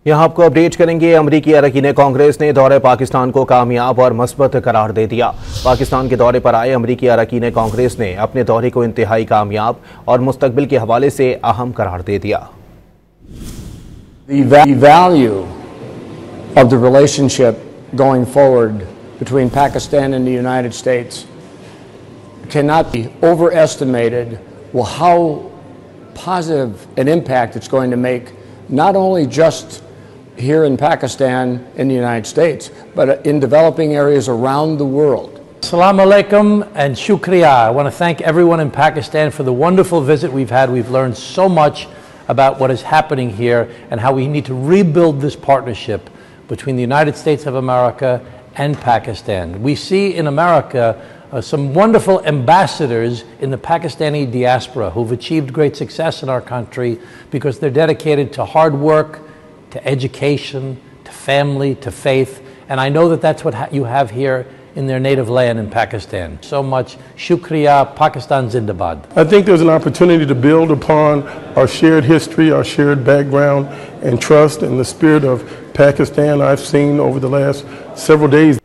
यहाँ आपको अपडेट करेंगे। अमरीकी ارکان कांग्रेस ने दौरे पाकिस्तान को कामयाब और मस्बत करार दे दिया। पाकिस्तान के दौरे पर आए अमरीकी ارکان कांग्रेस ने अपने दौरे को इंतहाई कामयाब और मुस्तकबिल के हवाले से अहम करार दे दिया। The value of the relationship going forward between Pakistan and the United States cannot be overestimated. Well, how positive an impact it's going to make, not only just here in Pakistan in the United States, but in developing areas around the world. Assalamu alaikum and shukriya. I want to thank everyone in Pakistan for the wonderful visit we've had. We've learned so much about what is happening here and how we need to rebuild this partnership between the United States of America and Pakistan. We see in America some wonderful ambassadors in the Pakistani diaspora who've achieved great success in our country because they're dedicated to hard work, to education, to family, to faith. And I know that that's what you have here in their native land in Pakistan. So much shukriya, Pakistan Zindabad. I think there's an opportunity to build upon our shared history, our shared background and trust, and the spirit of Pakistan I've seen over the last several days.